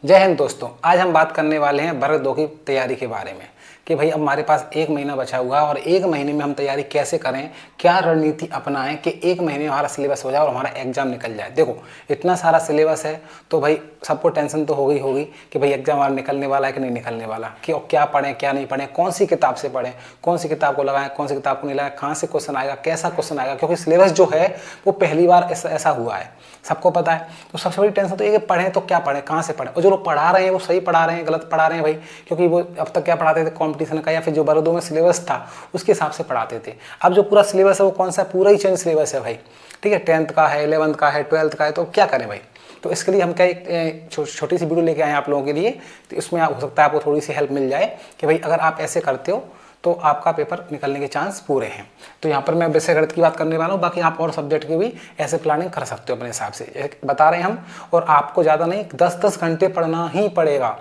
जय हिंद दोस्तों। आज हम बात करने वाले हैं वर्ग 2 की तैयारी के बारे में कि भाई अब हमारे पास 1 महीना बचा हुआ है और 1 महीने में हम तैयारी कैसे करें, क्या रणनीति अपनाएं कि 1 महीने में हमारा सिलेबस हो जाए और हमारा एग्जाम निकल जाए। देखो इतना सारा सिलेबस है तो भाई सबको टेंशन तो होगी कि भाई एग्जाम हमारा निकलने वाला है कि नहीं निकलने वाला, कि क्या पढ़ें क्या नहीं पढ़ें, कौन सी किताब से पढ़ें, कौन सी किताब को लगाएं, कौन सी किताब को नहीं लगाएं, कहाँ से क्वेश्चन आएगा, कैसा क्वेश्चन आएगा, क्योंकि सिलेबस जो है वो पहली बार ऐसा हुआ है, सबको पता है। तो सबसे बड़ी टेंशन तो ये कि पढ़ें तो क्या पढ़ें, कहाँ से पढ़ें, और जो लोग पढ़ा रहे हैं वो सही पढ़ा रहे हैं गलत पढ़ा रहे हैं भाई, क्योंकि वो अब तक क्या पढ़ाते थे कंपटीशन का या फिर जो वर्ग 2 में सिलेबस था उसके हिसाब से पढ़ाते थे। अब जो पूरा सिलेबस है वो कौन सा, पूरा ही चेंज सिलेबस है भाई, ठीक है। 10th का है, 11th का है, 12th का है, तो क्या करें भाई। तो इसके लिए हम क्या एक छोटी सी वीडियो लेके आए आप लोगों के लिए, तो इसमें हो सकता है आपको थोड़ी सी हेल्प मिल जाए कि भाई अगर आप ऐसे करते हो तो आपका पेपर निकलने के चांस पूरे हैं। तो यहाँ पर मैं वैसे गणित की बात करने वाला हूँ, बाकी आप और सब्जेक्ट की भी ऐसे प्लानिंग कर सकते हो अपने हिसाब से, बता रहे हैं हम। और आपको ज़्यादा नहीं 10-10 घंटे पढ़ना ही पड़ेगा,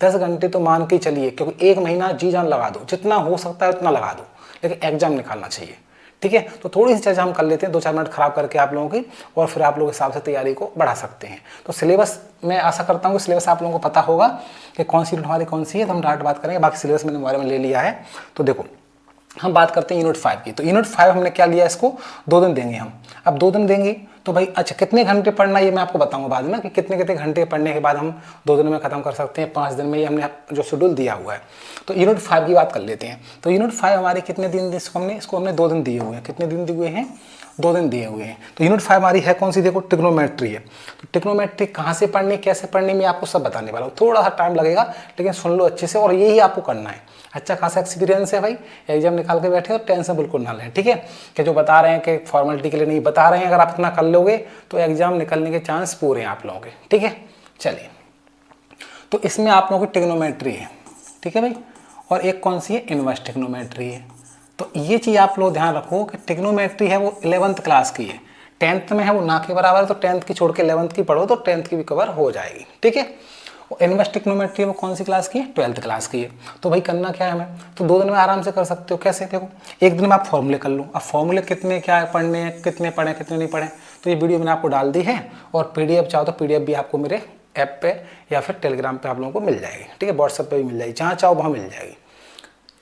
10 घंटे तो मान के ही चलिए, क्योंकि 1 महीना जी जान लगा दो, जितना हो सकता है उतना लगा दो, लेकिन एग्जाम निकालना चाहिए, ठीक है। तो थोड़ी सी चर्चा हम कर लेते हैं 2-4 मिनट खराब करके आप लोगों की, और फिर आप लोग हिसाब से तैयारी को बढ़ा सकते हैं। तो सिलेबस मैं आशा करता हूँ कि सिलेबस आप लोगों को पता होगा कि कौन सी यूनिट हमारी कौन सी है, तो हम डायरेक्ट बात करेंगे। बाकी सिलेबस मैंने मोबाइल में ले लिया है। तो देखो हम बात करते हैं यूनिट 5 की। तो यूनिट 5 हमने क्या लिया, इसको 2 दिन देंगे हम। अब 2 दिन देंगे तो भाई अच्छा कितने घंटे पढ़ना ये मैं आपको बताऊंगा बाद में, कि कितने कितने घंटे पढ़ने के बाद हम 2 दिन में खत्म कर सकते हैं, 5 दिन में, ये हमने जो शेड्यूल दिया हुआ है। तो यूनिट 5 की बात कर लेते हैं। तो यूनिट 5 हमारे कितने दिन, इसको हमने 2 दिन दिए हुए हैं। कितने दिन दिए हुए हैं, 2 दिन दिए हुए हैं। तो यूनिट 5 हमारी है कौन सी, देखो ट्रिग्नोमेट्री है। तो ट्रिग्नोमेट्री कहाँ से पढ़नी, कैसे पढ़नी, मैं आपको सब बताने वाला हूँ। थोड़ा सा टाइम लगेगा लेकिन सुन लो अच्छे से, और यही आपको करना है। अच्छा खासा एक्सपीरियंस है भाई, एग्जाम निकाल के बैठे हो, टेंशन बिल्कुल ना लें, ठीक है। कि जो बता रहे हैं कि फॉर्मेलिटी के लिए नहीं बता रहे हैं, अगर आप इतना कर लोगे तो एग्जाम निकलने के चांस पूरे हैं आप लोगों के, ठीक है। चलिए, तो इसमें आप लोगों की ट्रिग्नोमेट्री है, ठीक है भाई, और एक कौन सी है, इनवर्स ट्रिग्नोमेट्री है। तो ये चीज़ आप लोग ध्यान रखो कि ट्रिग्नोमेट्री है वो 11th क्लास की है, 10th में है वो ना के बराबर है। तो 10th की छोड़ के 11th की पढ़ो तो 10th की भी कवर हो जाएगी, ठीक है। और इनवर्स ट्रिग्नोमेट्री वो कौन सी क्लास की है, 12th क्लास की है। तो भाई करना क्या है हमें, तो 2 दिन में आराम से कर सकते हो। कैसे, देखो 1 दिन में आप फॉर्मूले कर लो। अब फॉर्मूले कितने क्या पढ़ने हैं, कितने पढ़ें कितने नहीं पढ़ें, तो ये वीडियो मैंने आपको डाल दी है। और PDF चाहो तो PDF भी आपको मेरे ऐप पे या फिर टेलीग्राम पे आप लोगों को मिल जाएगी, ठीक है। व्हाट्सएप पे भी मिल जाएगी, जहाँ चाहो वहाँ मिल जाएगी,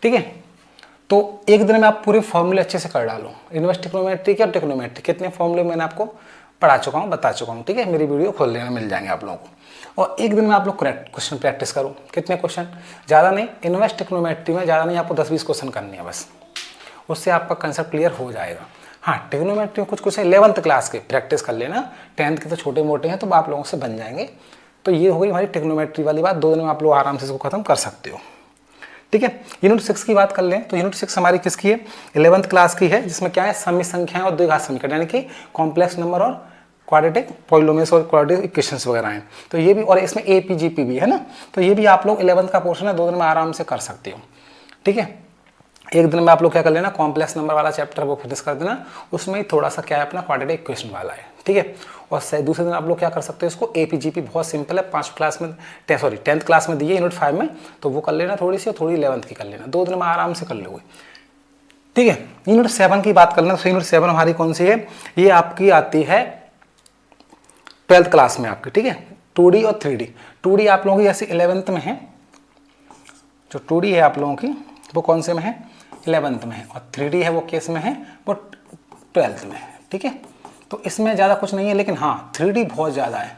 ठीक है। तो 1 दिन में आप पूरे फॉर्मूले अच्छे से कर डालो। इनवर्स ट्रिग्नोमेट्री क्या, ट्रिग्नोमेट्री कितने फॉर्मूले मैंने आपको पढ़ा चुका हूँ, बता चुका हूँ, ठीक है। मेरी वीडियो खोल लेना, मिल जाएंगे आप लोगों को। और 1 दिन में आप लोग क्वेश्चन प्रैक्टिस करो। कितने क्वेश्चन, ज़्यादा नहीं, इनवर्स ट्रिग्नोमेट्री में ज़्यादा नहीं, आपको 10-20 क्वेश्चन करनी है बस, उससे आपका कंसेप्ट क्लियर हो जाएगा। हाँ, ट्रिग्नोमेट्री में कुछ क्वेश्चन 11th क्लास के प्रैक्टिस कर लेना, 10th के तो छोटे मोटे हैं तो आप लोगों से बन जाएंगे। तो ये हो गई हमारी ट्रिग्नोमेट्री वाली बात। 2 दिन में आप लोग आराम से इसको खत्म कर सकते हो, ठीक है। यूनिट 6 की बात कर लें तो यूनिट 6 हमारी किसकी है, 11th क्लास की है, जिसमें क्या है, समी संख्याएं और द्विघात समीकरण, यानी कि कॉम्प्लेक्स नंबर और क्वाड्रेटिक पॉलिनोमियल्स और क्वाड्रेटिक इक्वेशंस वगैरह हैं। तो ये भी, और इसमें APGP भी है ना। तो ये भी आप लोग 11th का पोर्शन है, 2 दिन में आराम से कर सकते हो, ठीक है। 1 दिन में आप लोग क्या कर लेना, कॉम्प्लेक्स नंबर वाला चैप्टर वो फिनिश कर देना, उसमें ही थोड़ा सा क्या है अपना क्वाड्रेटिक इक्वेशन वाला है, ठीक है। और दूसरे दिन आप लोग क्या कर सकते हो, इसको APGP बहुत सिंपल है, 10th क्लास में दी है यूनिट 5 में, तो वो कर लेना थोड़ी सी, और थोड़ी 11th की कर लेना, 2 दिन में आराम से कर लोगे, ठीक है। यूनिट 7 की बात करना, तो यूनिट 7 हमारी कौन सी है, ये आपकी आती है 12th क्लास में आपकी, ठीक है। 2D और 3D। 2D आप लोगों की जैसे 11th में है, जो 2D है आप लोगों की वो कौन से में है, 11th में है, और 3D है वो केस में है वो 12th में है, ठीक है। तो इसमें ज़्यादा कुछ नहीं है, लेकिन हाँ 3D बहुत ज़्यादा है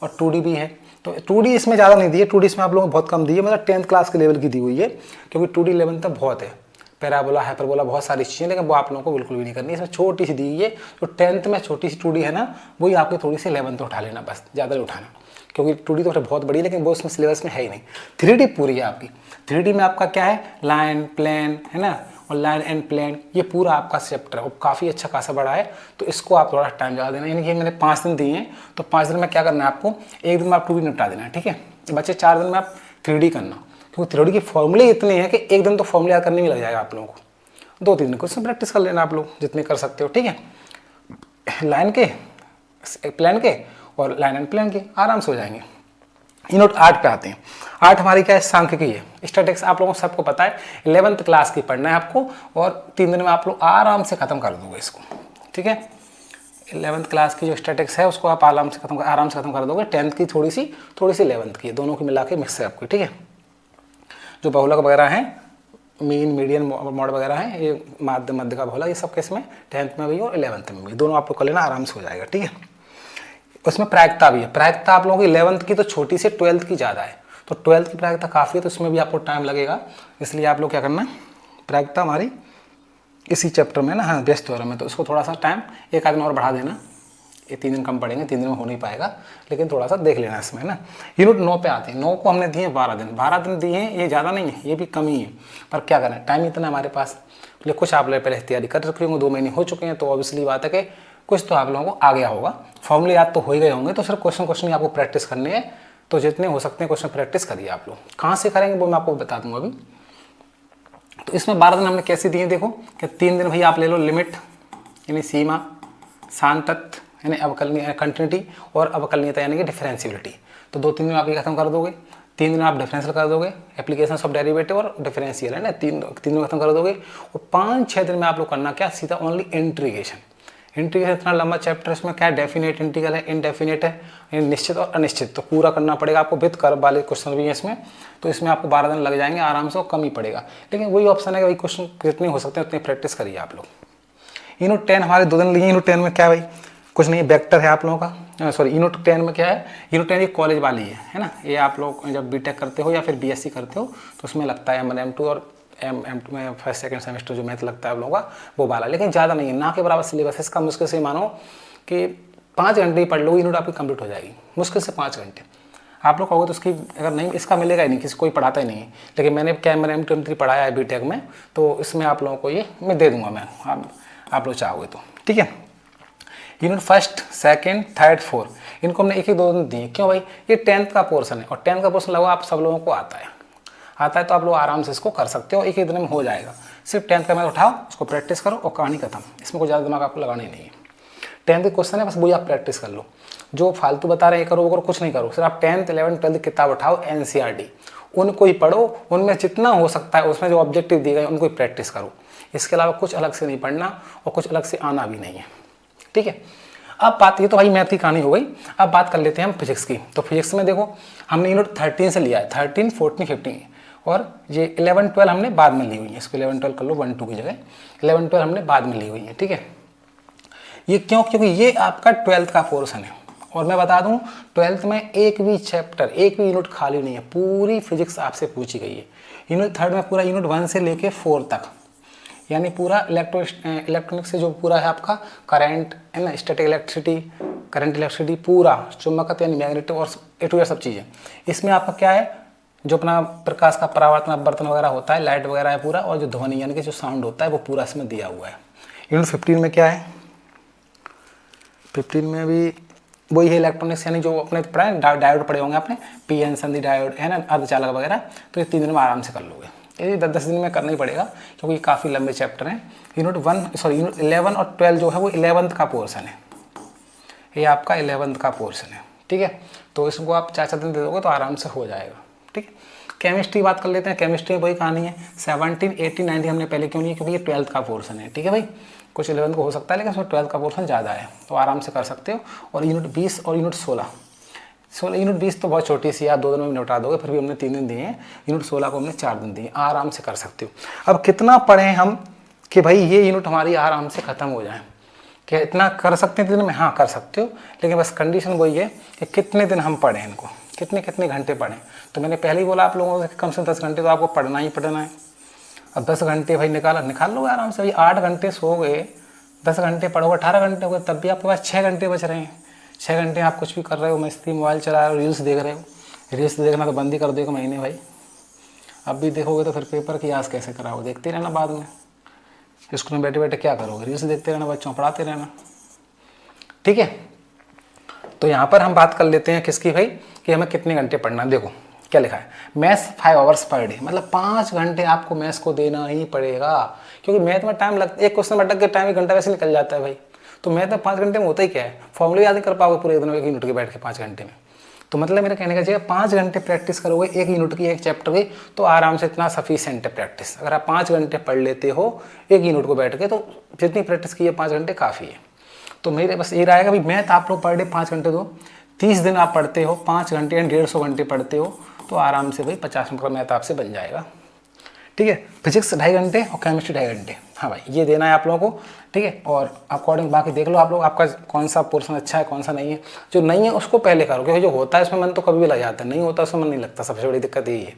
और 2D भी है। तो 2D इसमें ज़्यादा नहीं दी है, 2D इसमें आप लोगों को बहुत कम दी है, मतलब 10th क्लास के लेवल की दी हुई है, क्योंकि 2D 11th तक बहुत है, पैराबोला हाइपरबोला बहुत सारी चीज़ें, लेकिन वो आप लोगों को बिल्कुल भी नहीं करनी। इसमें छोटी सी दी है, जो 10th में छोटी सी 2D है ना, वही आपकी थोड़ी सी 11th उठा लेना, बस ज़्यादा नहीं उठाना, क्योंकि 2D तो बहुत बड़ी है, लेकिन वो उसमें सिलेबस में है ही नहीं। 3D पूरी है आपकी। 3D में आपका क्या है, लाइन प्लेन है ना, और लाइन एंड प्लेन, ये पूरा आपका चैप्टर है, वो काफ़ी अच्छा खासा बड़ा है। तो इसको आप थोड़ा टाइम ज़्यादा देना, यानी कि मैंने 5 दिन दिए हैं, तो 5 दिन में क्या करना है आपको, 1 दिन में आप 2D निपटा देना है, ठीक है। बच्चे 4 दिन में आप 3D करना, क्योंकि 3D की फॉर्मूले इतने हैं कि 1 दिन तो फॉर्मूले याद करने में लग जाएगा आप लोगों को। 2-3 दिन क्वेश्चन प्रैक्टिस कर लेना आप लोग, जितने कर सकते हो, ठीक है। लाइन के, प्लेन के और लाइन एंड प्लेन के आराम से हो जाएंगे। यूनिट 8 पे आते हैं। 8 हमारी क्या है, सांख्यिकी है। स्टैटिस्टिक्स आप लोगों को सबको पता है, 11th क्लास की पढ़ना है आपको, और 3 दिन में आप लोग आराम से खत्म कर दोगे इसको, ठीक है। 11th क्लास की जो स्टैटिक्स है उसको आप आराम से खत्म कर दोगे। 10th की थोड़ी सी 11th की, दोनों की मिला के मिक्स है आपकी, ठीक है। जो बहुलक वगैरह हैं, मीन मीडियन मॉड वगैरह हैं, ये मध्य का बहुलक, ये सब केस में 10th में भी और 11th में भी, दोनों आप लोग कर लेना, आराम से हो जाएगा, ठीक है। उसमें प्रायिकता भी है। प्रायिकता आप लोगों की 11th की तो छोटी से 12th की ज़्यादा है, तो 12th की प्रायिकता काफ़ी है, तो उसमें भी आपको टाइम लगेगा। इसलिए आप लोग क्या करना, प्रायिकता हमारी इसी चैप्टर में ना, हाँ, व्यस्त थ्योरम में, तो उसको थोड़ा सा टाइम एक आध दिन और बढ़ा देना। ये 3 दिन कम पड़ेंगे, 3 दिन में हो नहीं पाएगा, लेकिन थोड़ा सा देख लेना इसमें ना। यूनिट 9 पे आते हैं। 9 को हमने दिए 12 दिन, 12 दिन दिए हैं, ये ज़्यादा नहीं है, ये भी कम ही है, पर क्या करें, टाइम इतना हमारे पास। लेकिन कुछ आप लोग पहले तैयारी कर रखे होंगे, 2 महीने हो चुके हैं, तो ऑब्वियसली बात है कि कुछ तो आप लोगों को आ गया होगा। फॉर्मूले याद तो हो ही गए होंगे, तो सिर्फ क्वेश्चन ही आपको प्रैक्टिस करनी है। तो जितने हो सकते हैं क्वेश्चन प्रैक्टिस करिए आप लोग। कहाँ से करेंगे वो मैं आपको बता दूंगा अभी। तो इसमें 12 दिन हमने कैसे दिए, देखो कि 3 दिन भाई आप ले लो लिमिट यानी सीमा, सान्तत्य यानी अवकलनीय कंटिन्यूटी, और अवकलनीयता यानी कि डिफरेंशियबिलिटी। तो 2-3 दिन आप ये खत्म कर दोगे, 3 दिन आप डिफरेंशियल कर दोगे, एप्लीकेशन ऑफ डेरिवेटिव और डिफरेंशियल है ना, 3 दिन खत्म कर दोगे। और 5-6 दिन में आप लोग करना क्या, सीधा ओनली इंटीग्रेशन। इंटीग्रेशन इतना लंबा चैप्टर, इसमें क्या डेफिनेट इंटीग्रल है, इनडेफिनेट है, निश्चित और अनिश्चित, तो पूरा करना पड़ेगा आपको। विद कर्व वाले क्वेश्चन भी है इसमें, तो इसमें आपको 12 दिन लग जाएंगे आराम से, और कम ही पड़ेगा। लेकिन वही ऑप्शन है कि वही क्वेश्चन जितने हो सकते हैं उतनी प्रैक्टिस करिए आप लोग। यूनिट 10 हमारे 2 दिन लिए। यूनिट 10 में क्या है भाई, कुछ नहीं, वेक्टर है आप लोगों का, सॉरी यूनिट 10 में क्या है, यूनिट 10 ये कॉलेज वाली है ना। ये आप लोग जब बीटेक करते हो या फिर बीएससी करते हो तो उसमें लगता है M1 M2 और M2 में फर्स्ट सेकंड सेमेस्टर जो मैथ लगता है आप लोगों का, वो वाला। लेकिन ज़्यादा नहीं है, ना के बराबर सिलेबस है इसका। मुश्किल से मानो कि 5 घंटे ही पढ़ लो, यूनिट आपकी कंप्लीट हो जाएगी, मुश्किल से 5 घंटे। आप लोग कहोगे तो उसकी अगर नहीं, इसका मिलेगा ही नहीं, किसी कोई पढ़ाता ही नहीं है। लेकिन मैंने M1 M2 M3 पढ़ाया है बीटेक में, तो इसमें आप लोगों को ये मैं दे दूंगा मैं, आप लोग चाहोगे तो, ठीक है। यूनिट 1, 2, 3, 4 इनको हमने 1-2 दिन दिए। क्यों भाई, ये 10th का पोर्शन है, और 10th का पोर्शन लगभग आप सब लोगों को आता है, तो आप लोग आराम से इसको कर सकते हो, एक दिन में हो जाएगा। सिर्फ 10th का मैथ उठाओ, उसको प्रैक्टिस करो और कहानी खत्म। इसमें कोई ज़्यादा दिमाग आपको लगाना ही नहीं है। 10th के क्वेश्चन है, बस वही आप प्रैक्टिस कर लो। जो फालतू बता रहे हैं करो वो करो, कुछ नहीं करो। सिर्फ आप 10th 11th 12th किताब उठाओ, NCERT उनको ही पढ़ो, उनमें जितना हो सकता है उसमें जो ऑब्जेक्टिव दिए गए उनको ही प्रैक्टिस करो। इसके अलावा कुछ अलग से नहीं पढ़ना, और कुछ अलग से आना भी नहीं है, ठीक है। अब बात, ये तो भाई मैथ की कहानी हो गई। अब बात कर लेते हैं हम फिजिक्स की। तो फिजिक्स में देखो हमने यूनिट 13 से लिया है, 13, 14, 15, और ये 11, 12 हमने बाद में ली हुई है। इसको 11, 12 कर लो 1, 2 की जगह, 11, 12 हमने बाद में ली हुई है, ठीक है। ये क्यों, क्योंकि ये आपका 12th का पोर्शन है। और मैं बता दूं 12th में एक भी चैप्टर, एक भी यूनिट खाली नहीं है, पूरी फिजिक्स आपसे पूछी गई है। यूनिट 3 में पूरा यूनिट 1 से लेके 4 तक, यानी पूरा इलेक्ट्रॉनिक से जो पूरा है आपका करंट है ना, स्टैटिक इलेक्ट्रिसिटी, करंट इलेक्ट्रिसिटी, पूरा चुंबकत्व यानी मैग्नेटिक, और A to Z सब चीज़ें। इसमें आपका क्या है, जो अपना प्रकाश का परावर्तन अपवर्तन वगैरह होता है, लाइट वगैरह है पूरा, और जो ध्वनि यानी कि जो साउंड होता है वो पूरा इसमें दिया हुआ है। यूनिट 15 में क्या है, 15 में भी वही है इलेक्ट्रॉनिक्स, यानी जो अपने पढ़े डायोड पढ़े होंगे आपने, PN संधि डायोड है ना, अर्धचालक वगैरह। तो ये 3 दिन में आराम से कर लोगे। ये 10 दिन में करना ही पड़ेगा, क्योंकि काफ़ी लंबे चैप्टर हैं। यूनिट 11 और 12 जो है वो 11th का पोर्शन है, ये आपका 11th का पोर्शन है, ठीक है। तो इसको आप 4 दिन दे दोगे तो आराम से हो जाएगा, ठीक है। केमिस्ट्री बात कर लेते हैं। केमिस्ट्री में वही कहानी है, 17, 18, 19 हमने पहले क्यों नहीं, क्योंकि ये 12th का पोर्शन है, ठीक है भाई। कुछ 11th को हो सकता है, लेकिन उसमें 12th का पोर्शन ज़्यादा है, तो आराम से कर सकते हो। और यूनिट 20 और यूनिट 16, यूनिट 20 तो बहुत छोटी सी, आप 2 दिन में निपटा दोगे, फिर भी हमने 3 दिन दिए हैं। यूनिट 16 को हमने 4 दिन दिए, आराम से कर सकते हो। अब कितना पढ़ें हम कि भाई ये यूनिट हमारी आराम से ख़त्म हो जाए, क्या इतना कर सकते हैं दिन में? हाँ कर सकते हो, लेकिन बस कंडीशन वही है कि कितने दिन हम पढ़ें इनको, कितने घंटे पढ़ें। तो मैंने पहले ही बोला आप लोगों से कम से 10 घंटे तो आपको पढ़ना ही पढ़ना है। अब 10 घंटे भाई निकाल लो आराम से भाई। 8 घंटे सो गए, 10 घंटे पढ़ोगे, 18 घंटे हो गए, तब भी आपके पास 6 घंटे बच रहे हैं। 6 घंटे आप कुछ भी कर रहे हो, मस्ती मोबाइल चला रहे हो, रील्स देख रहे हो। रील्स देखना तो बंद ही कर दो 1 महीने भाई। अब भी देखोगे तो फिर पेपर की आस कैसे कराओ, देखते रहना बाद में। स्कूल में बैठे बैठे क्या करोगे, रील्स देखते रहना, बच्चों पढ़ाते रहना, ठीक है। तो यहाँ पर हम बात कर लेते हैं किसकी भाई, कि हमें कितने घंटे पढ़ना। देखो क्या लिखा है, मैथ्स 5 आवर्स पर डे, मतलब 5 घंटे आपको मैथ्स को देना ही पड़ेगा। क्योंकि मैथ में टाइम लगता है, एक क्वेश्चन में अटक के टाइम 1 घंटा वैसे निकल जाता है भाई। तो मैथ में 5 घंटे में होता ही क्या है, फॉर्मूले याद नहीं कर पाओगे पूरे 1 दिन में 1 यूनिट के बैठ के 5 घंटे में। तो मतलब मेरा कहने का चाहिए 5 घंटे प्रैक्टिस करोगे 1 यूनिट की, 1 चैप्टर की, तो आराम से इतना सफिशिएंट है प्रैक्टिस। अगर आप 5 घंटे पढ़ लेते हो 1 यूनिट को बैठ के, तो जितनी प्रैक्टिस की है 5 घंटे काफ़ी है। तो मेरे बस ये रहेगा भाई, मैथ आप लोग पर डे 5 घंटे दो, 30 दिन आप पढ़ते हो, 5 घंटे या 150 घंटे पढ़ते हो, तो आराम से भाई 50 नंबर का मैथ आपसे बन जाएगा। ठीक है, फिजिक्स 2.5 घंटे और केमिस्ट्री 2.5 घंटे। हाँ भाई, ये देना है आप लोगों को। ठीक है, और अकॉर्डिंग बाकी देख लो आप लोग, आपका कौन सा पोर्शन अच्छा है कौन सा नहीं है। जो नहीं है उसको पहले करो, क्योंकि जो होता है उसमें मन तो कभी भी लग जाता है, नहीं होता उसमें मन नहीं लगता, सबसे बड़ी दिक्कत यही है।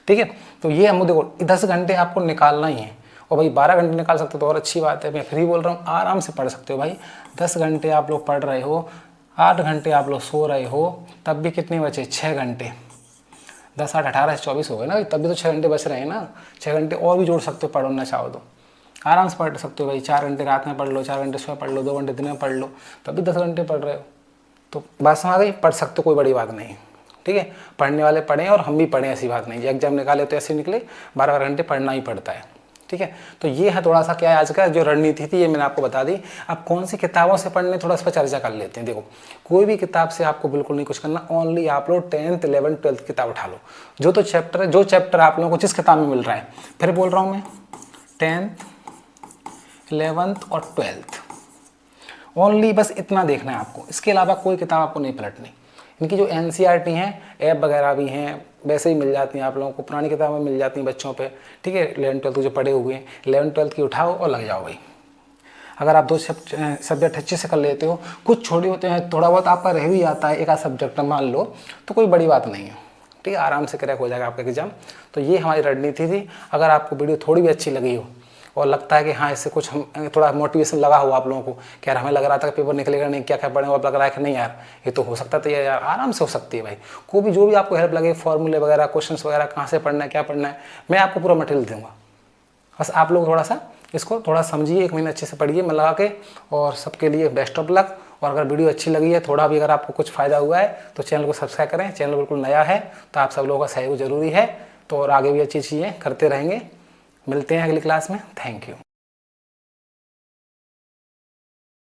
ठीक है, तो ये हम देखो 10 घंटे आपको निकालना ही है, और भाई 12 घंटे निकाल सकते हो तो और अच्छी बात है। मैं फ्री बोल रहा हूँ, आराम से पढ़ सकते हो भाई। 10 घंटे आप लोग पढ़ रहे हो, 8 घंटे आप लोग सो रहे हो, तब भी कितने बचे? 6 घंटे। 10 8 18 24 हो गए ना, तब भी तो 6 घंटे बच रहे हैं ना। 6 घंटे और भी जोड़ सकते हो, पढ़ना चाहो तो आराम से पढ़ सकते हो भाई। 4 घंटे रात में पढ़ लो, 4 घंटे सुबह पढ़ लो, 2 घंटे दिन में पढ़ लो, तब भी 10 घंटे पढ़ रहे हो। तो बात समझ आ गई? पढ़ सकते हो, कोई बड़ी बात नहीं। ठीक है, पढ़ने वाले पढ़ें और हम भी पढ़ें, ऐसी बात नहीं। एग्जाम निकाले तो ऐसे निकले, 12 घंटे पढ़ना ही पड़ता है। ठीक है, तो ये है थोड़ा सा क्या है आज का जो रणनीति थी, ये मैंने आपको बता दी। अब कौन सी किताबों से पढ़ने, थोड़ा इस पर चर्चा कर लेते हैं। देखो, कोई भी किताब से आपको बिल्कुल नहीं कुछ करना, ओनली आप लोग 10th 11th 12th किताब उठा लो। जो तो चैप्टर है, जो चैप्टर आप लोगों को जिस किताब में मिल रहा है, फिर बोल रहा हूँ मैं 10th 11th और 12th, ओनली बस इतना देखना है आपको। इसके अलावा कोई किताब आपको नहीं पलटनी। इनकी जो NCERT हैं, ऐप वगैरह भी हैं, वैसे ही मिल जाती हैं आप लोगों को, पुरानी किताबें मिल जाती हैं बच्चों पे। ठीक है, 11th 12th जो पढ़े हुए हैं, 11th 12th की उठाओ और लग जाओ भाई। अगर आप 2 सब्जेक्ट अच्छे से कर लेते हो, कुछ छोड़े होते हैं, थोड़ा बहुत आपका रह भी जाता है एक आध सब्जेक्ट मान लो, तो कोई बड़ी बात नहीं है। ठीक है, आराम से क्रैक हो जाएगा आपका एग्जाम। तो ये हमारी रणनीति थी। अगर आपको वीडियो थोड़ी भी अच्छी लगी हो और लगता है कि हाँ इससे कुछ हम थोड़ा मोटिवेशन लगा हो आप लोगों को, कि यार हमें लग रहा था कि पेपर निकलेगा नहीं, क्या क्या पढ़ेंगे, अब लग रहा है कि नहीं यार ये तो हो सकता था, यार आराम से हो सकती है भाई। कोई भी जो भी आपको हेल्प लगे, फॉर्मूले वगैरह, क्वेश्चंस वगैरह, कहाँ से पढ़ना है, क्या पढ़ना है, मैं आपको पूरा मटेरियल दूंगा। बस आप लोग थोड़ा सा इसको थोड़ा समझिए, 1 महीना अच्छे से पढ़िए मन लगा के। और सबके लिए बेस्ट ऑफ लक। और अगर वीडियो अच्छी लगी है, थोड़ा भी अगर आपको कुछ फ़ायदा हुआ है, तो चैनल को सब्सक्राइब करें। चैनल बिल्कुल नया है, तो आप सब लोगों का सहयोग जरूरी है। तो और आगे भी अच्छी चीज़ें करते रहेंगे। मिलते हैं अगली क्लास में। Thank you.